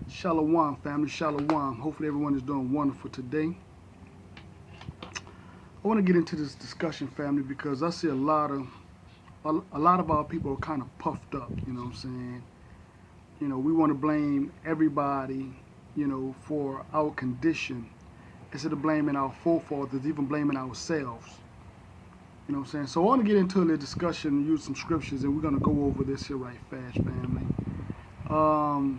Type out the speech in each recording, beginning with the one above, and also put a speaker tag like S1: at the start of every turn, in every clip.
S1: Shalom, family. Shalom. Hopefully, everyone is doing wonderful today. I want to get into this discussion, family, because I see a lot of our people are kind of puffed up. You know what I'm saying? We want to blame everybody, for our condition instead of blaming our forefathers, even blaming ourselves. You know what I'm saying? So I want to get into the discussion, use some scriptures, and we're going to go over this here right fast, family.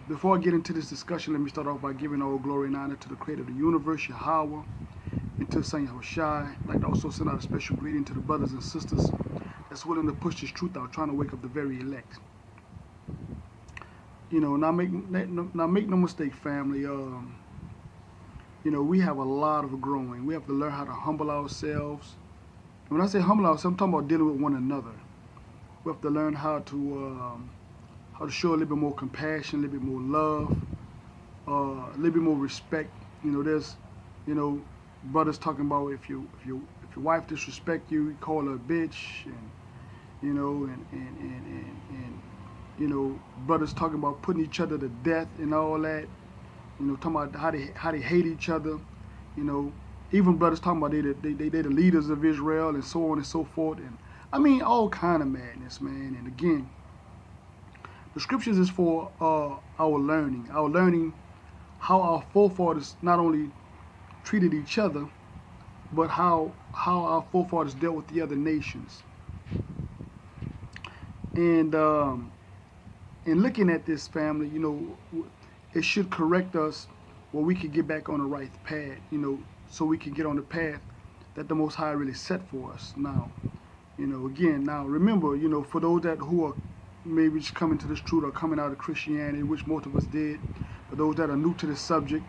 S1: Before I get into this discussion, let me start off by giving all glory and honor to the creator of the universe, Yahweh, and to Son Yahushai. I'd like to also send out a special greeting to the brothers and sisters that's willing to push this truth out, trying to wake up the very elect. Now make no mistake, family. We have a lot of growing. We have to learn how to humble ourselves. And when I say humble ourselves, I'm talking about dealing with one another. We have to learn how to show a little bit more compassion, a little bit more love, a little bit more respect. There's, brothers talking about if your wife disrespect you, you call her a bitch, and brothers talking about putting each other to death and all that. Talking about how they hate each other. Even brothers talking about they the leaders of Israel and so on and so forth. And I mean all kind of madness, man. And again, the scriptures is for our learning how our forefathers not only treated each other, but how our forefathers dealt with the other nations. And in looking at this, family, it should correct us where we could get back on the right path, so we can get on the path that the Most High really set for us. Now, now remember, for those who are maybe just coming to this truth or coming out of Christianity, which most of us did, for those that are new to this subject,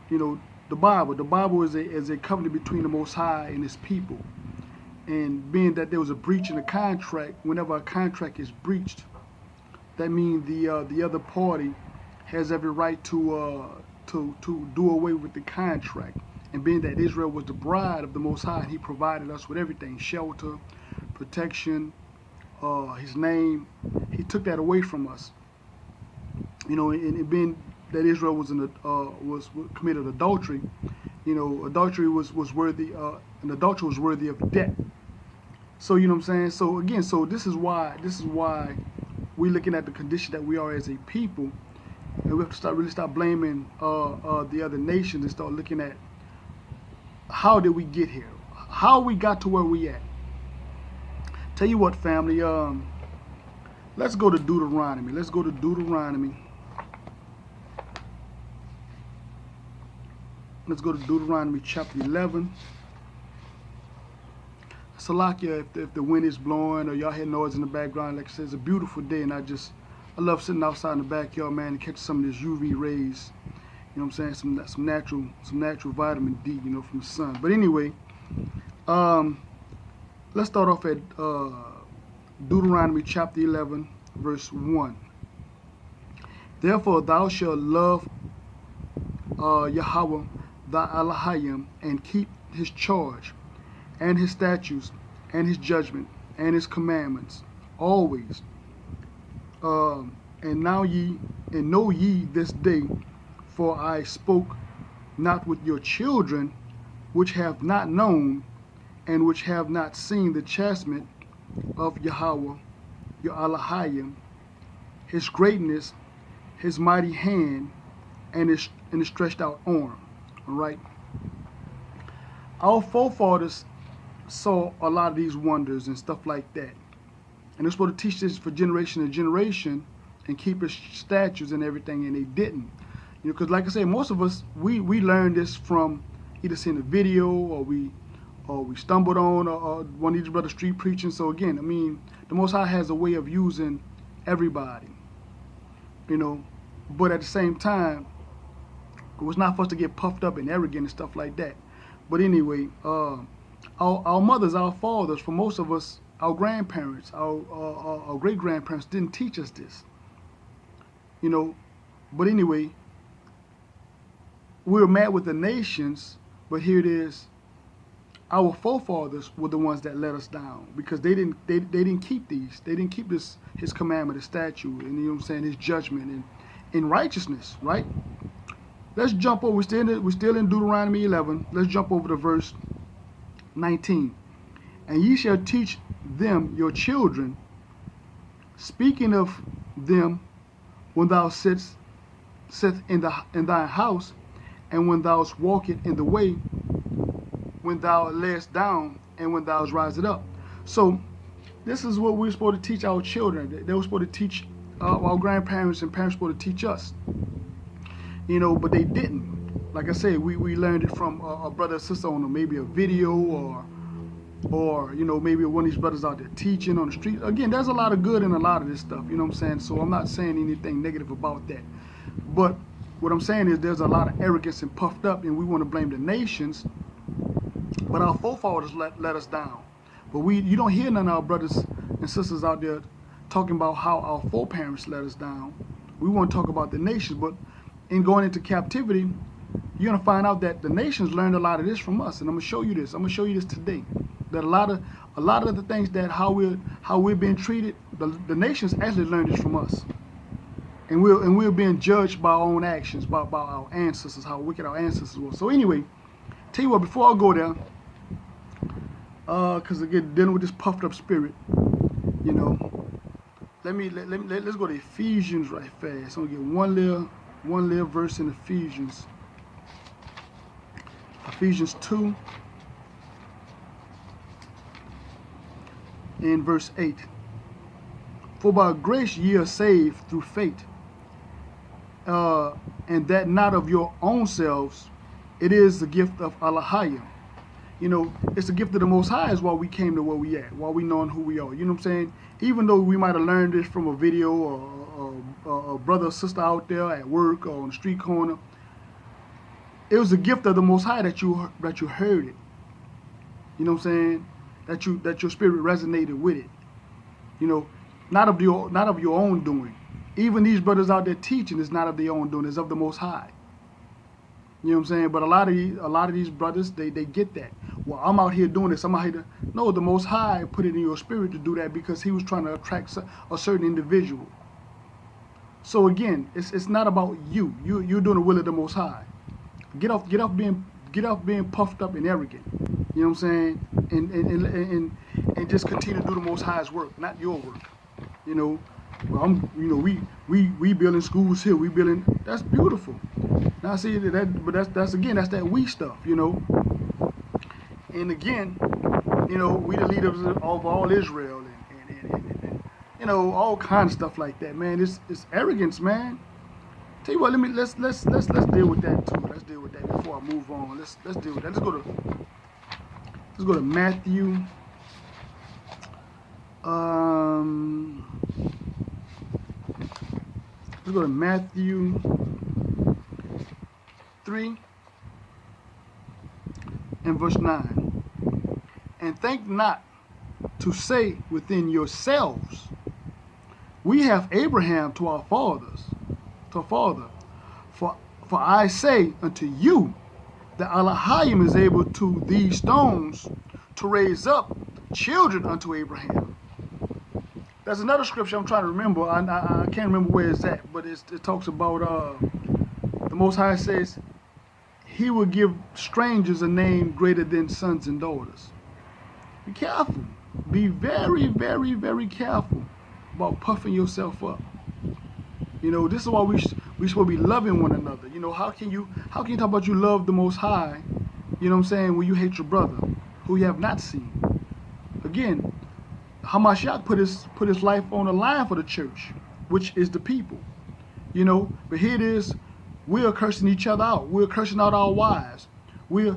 S1: the Bible is a covenant between the Most High and His people. And being that there was a breach in a contract, whenever a contract is breached, that means the other party has every right to do away with the contract. And being that Israel was the bride of the Most High, He provided us with everything: shelter, protection, His name. He took that away from us. And being that Israel was committed adultery, adultery was worthy, and adultery was worthy of death. So what I'm saying. So again, this is why we're looking at the condition that we are as a people, and we have to really start blaming the other nations and start looking at how did we get here, how we got to where we at. Tell you what, family. Let's go to Deuteronomy. Let's go to Deuteronomy. Let's go to Deuteronomy chapter 11. Salakia, if the wind is blowing or y'all hear noise in the background, like I said, it's a beautiful day, and I love sitting outside in the backyard, man, and catch some of this UV rays. What I'm saying? Some natural vitamin D, from the sun. But anyway, let's start off at Deuteronomy chapter 11, verse 1. Therefore thou shalt love Yahweh thy Elohim, and keep His charge, and His statutes, and His judgment, and His commandments, always. And know ye this day, for I spoke not with your children, which have not known, and which have not seen the chastisement of Yahweh, your Elohim, His greatness, His mighty hand, and His stretched out arm. All right. Our forefathers saw a lot of these wonders and stuff like that, and they're supposed to teach this for generation to generation and keep His statutes and everything, and they didn't. Because like I say, most of us we learned this from either seeing a video or we stumbled on one of these brothers street preaching. So again, I mean, the Most High has a way of using everybody, but at the same time, it was not for us to get puffed up and arrogant and stuff like that. But anyway, our mothers, our fathers, for most of us, our grandparents, our great grandparents didn't teach us this. But anyway, we were mad with the nations, but here it is. Our forefathers were the ones that let us down, because they didn't keep these. They didn't keep His commandment, His statute, and His judgment, in righteousness, right? Let's jump over. We're still in Deuteronomy 11. Let's jump over to verse 19. And ye shall teach them your children, speaking of them when thou sittest in thy house, and when thou walkest in the way, when thou layest down, and when thou risest up. So this is what we're supposed to teach our children. They were supposed to teach our grandparents and parents were supposed to teach us. But they didn't. Like I said, we learned it from a brother or sister on maybe a video or maybe one of these brothers out there teaching on the street. Again, there's a lot of good in a lot of this stuff, you know what I'm saying? So I'm not saying anything negative about that. But what I'm saying is there's a lot of arrogance and puffed up, and we want to blame the nations, but our forefathers let us down. But you don't hear none of our brothers and sisters out there talking about how our foreparents let us down. We want to talk about the nations, but in going into captivity, you're going to find out that the nations learned a lot of this from us, and I'm going to show you this. I'm going to show you this today. That a lot of the things that how we're being treated, the nations actually learned this from us, and we're being judged by our own actions, by our ancestors, how wicked our ancestors were. So anyway, tell you what, before I go there, because again, dealing with this puffed up spirit, let's go to Ephesians right fast. I'm gonna get one little verse in Ephesians 2 in verse 8. For by grace ye are saved through faith, and that not of your own selves, it is the gift of Allah. It's the gift of the Most High is why we came to where we at, why we knowing who we are. You know what I'm saying? Even though we might have learned this from a video or a brother or sister out there at work or on the street corner, it was the gift of the Most High that you heard it. You know what I'm saying? That your spirit resonated with it. Not of your own doing. Even these brothers out there teaching is not of their own doing, it's of the Most High. You know what I'm saying? But a lot of these brothers, they get that. Well, I'm out here doing this. I'm out here no, the Most High put it in your spirit to do that because He was trying to attract a certain individual. So again, it's not about you. You're doing the will of the Most High. Get off being puffed up and arrogant. You know what I'm saying? And just continue to do the Most High's work, not your work. Well, we building schools here. We building. That's beautiful. Now see but that's that we stuff. And again, we the leaders of all Israel and all kinds of stuff like that, man. It's arrogance, man. Tell you what, let's deal with that too. Let's deal with that before I move on. Let's deal with that. Let's go to Matthew. Let's go to Matthew 3 and verse 9. And think not to say within yourselves, we have Abraham to our father. For I say unto you that Elohim is able to these stones to raise up children unto Abraham. There's another scripture I'm trying to remember. I can't remember where it's at, but it talks about the Most High says He will give strangers a name greater than sons and daughters. Be careful. Be very, very, very careful about puffing yourself up. This is why we supposed to be loving one another. How can you talk about you love the Most High, when you hate your brother who you have not seen? Again, Hamashiach put his life on the line for the church, which is the people. But here it is, we're cursing each other out. We're cursing out our wives. We're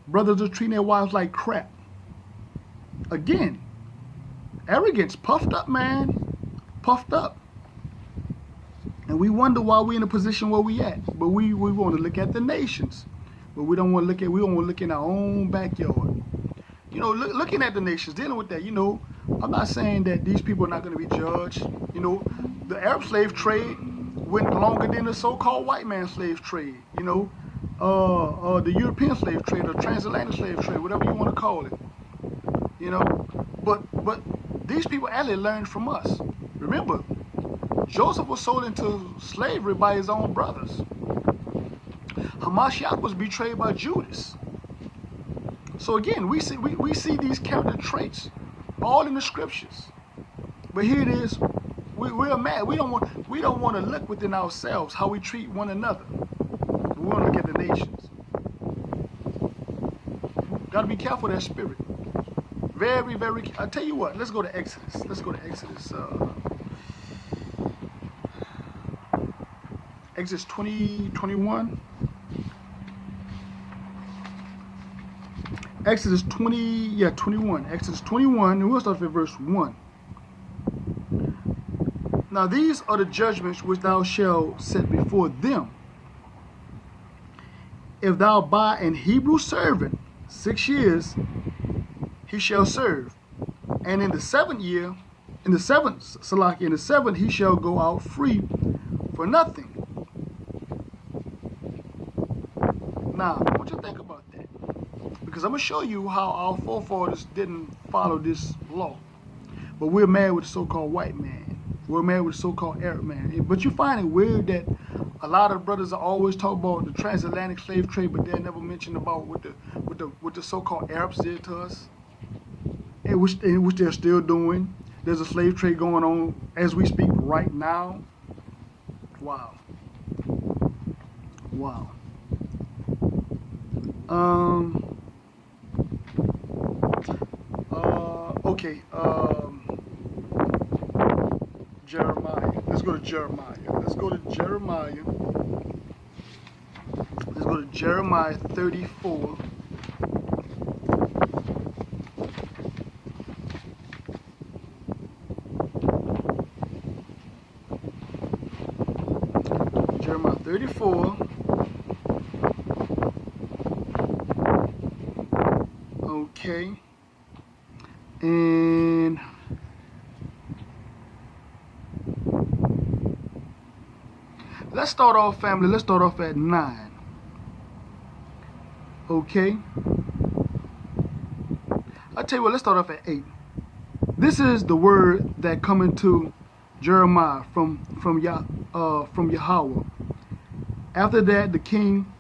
S1: brothers are treating their wives like crap. Again, arrogance, puffed up, man. Puffed up. And we wonder why we're in the position where we at. But we want to look at the nations. But we don't want to look in our own backyard. Looking at the nations, dealing with that, I'm not saying that these people are not going to be judged. The Arab slave trade went longer than the so-called white man slave trade. The European slave trade or transatlantic slave trade, whatever you want to call it. But these people actually learned from us. Remember, Joseph was sold into slavery by his own brothers. Hamashiach was betrayed by Judas. So again, we see these character traits all in the scriptures. But here it is, we're mad. We don't want to look within ourselves how we treat one another. We want to look at the nations. Got to be careful of that spirit. Very, very. I tell you what. Let's go to Exodus. Let's go to Exodus. Exodus 21. Exodus 21. Exodus 21, and we'll start at verse 1. Now these are the judgments which thou shalt set before them. If thou buy an Hebrew servant 6 years, he shall serve. And in the 7th year, in the 7th, he shall go out free for nothing. Now, I want you to think about that. Because I'm going to show you how our forefathers didn't follow this law. But we're mad with the so-called white man. We're mad with the so-called Arab man. But you find it weird that a lot of brothers are always talking about the transatlantic slave trade, but they're never mentioned about what the so-called Arabs did to us, and which they're still doing. There's a slave trade going on as we speak right now. Wow. Wow. Okay. Jeremiah. Let's go to Jeremiah. Let's go to Jeremiah 34. Jeremiah 34. Okay. And let's start off, family. Let's start off at 9. Okay. I'll tell you what, let's start off at 8. This is the word that coming to Jeremiah from Yahweh. After that, the king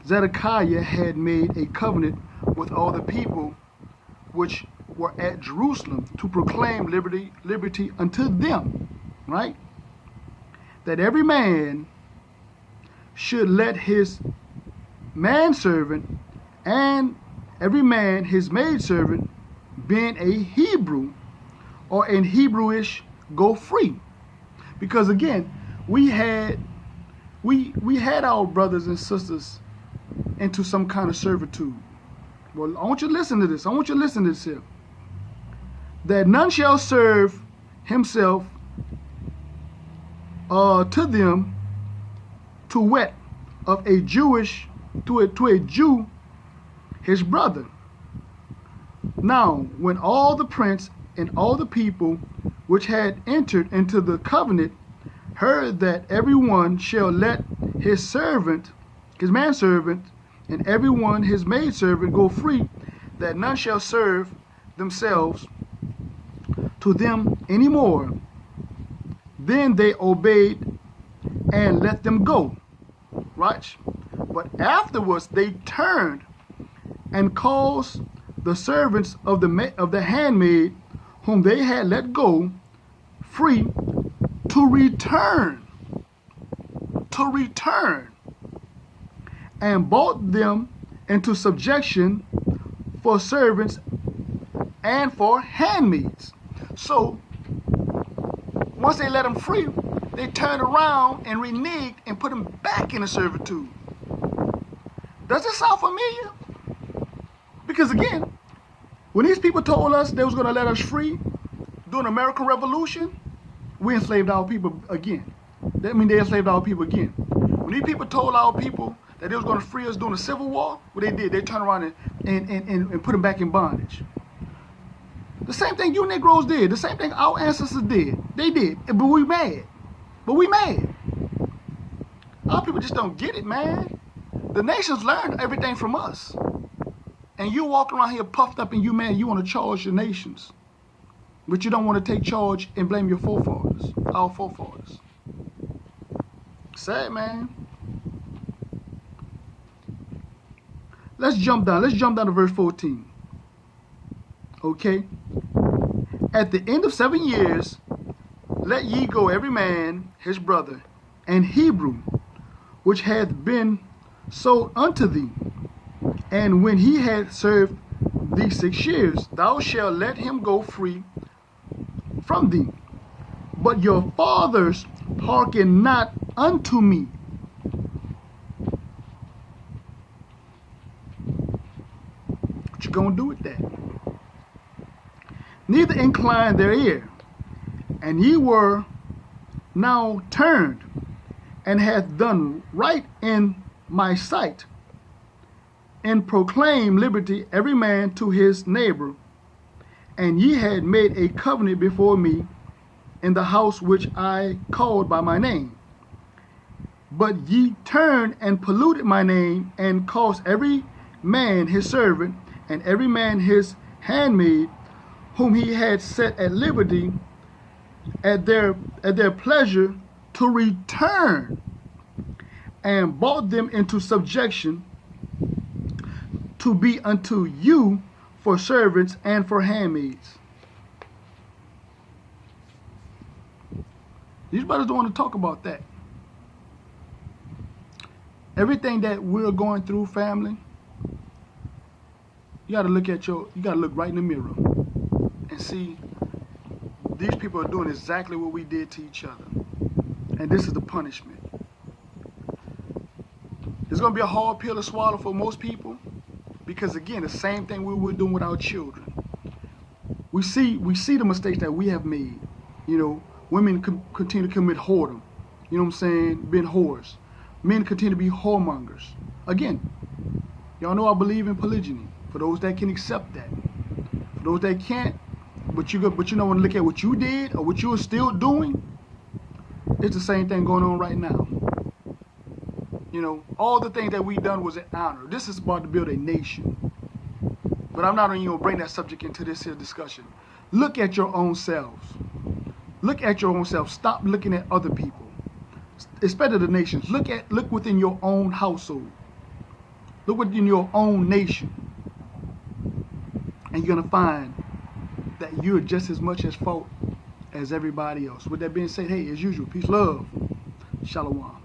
S1: Zedekiah had made a covenant with all the people which were at Jerusalem to proclaim liberty unto them, right? That every man should let his manservant and every man his maidservant, being a Hebrew or in Hebrewish, go free. Because again, we had our brothers and sisters into some kind of servitude. Well, I want you to listen to this. I want you to listen to this here. That none shall serve himself to them to wet of a Jewish to a Jew his brother. Now, when all the prince and all the people which had entered into the covenant heard that everyone shall let his servant, his manservant, and everyone his maidservant go free, that none shall serve themselves to them any more, then they obeyed and let them go. Right? But afterwards they turned and caused the servants of the handmaid whom they had let go free to return, and brought them into subjection for servants and for handmaids. So once they let them free, they turned around and reneged and put them back in servitude. Does it sound familiar? Because again, when these people told us they was going to let us free during the American Revolution, we enslaved our people again. That means they enslaved our people again. When these people told our people that they was going to free us during the Civil War, what they did, they turned around and put them back in bondage. The same thing you Negroes did. The same thing our ancestors did. They did. But we mad. Our people just don't get it, man. The nations learned everything from us. And you walk around here puffed up and you mad, you want to charge the nations. But you don't want to take charge and blame your forefathers, our forefathers. Sad, man. Let's jump down. Let's jump down to verse 14. Okay? At the end of 7 years, let ye go every man his brother and Hebrew, which hath been sold unto thee. And when he had served thee 6 years, thou shalt let him go free from thee. But your fathers hearken not unto me. What you gonna do with that? Neither incline their ear. And ye were now turned, and hath done right in my sight, and proclaim liberty every man to his neighbor. And ye had made a covenant before me in the house which I called by my name. But ye turned and polluted my name, and caused every man his servant, and every man his handmaid, whom he had set at liberty at their pleasure, to return, and brought them into subjection, to be unto you for servants and for handmaids. These brothers don't want to talk about that. Everything that we're going through, family, you gotta look right in the mirror and see these people are doing exactly what we did to each other. And this is the punishment. It's gonna be a hard pill to swallow for most people, because again, the same thing we were doing with our children. We see the mistakes that we have made. You know, women continue to commit whoredom. You know what I'm saying? Being whores. Men continue to be whoremongers. Again, y'all know I believe in polygyny. For those that can accept that. For those that can't, but you know, when you look at what you did or what you're still doing, it's the same thing going on right now. You know, all the things that we done was an honor. This is about to build a nation. But I'm not even going to bring that subject into this here discussion. Look at your own selves. Look at your own self. Stop looking at other people, especially the nations. Look within your own household. Look within your own nation. And you're going to find that you're just as much at fault as everybody else. With that being said, hey, as usual, peace, love, shalom.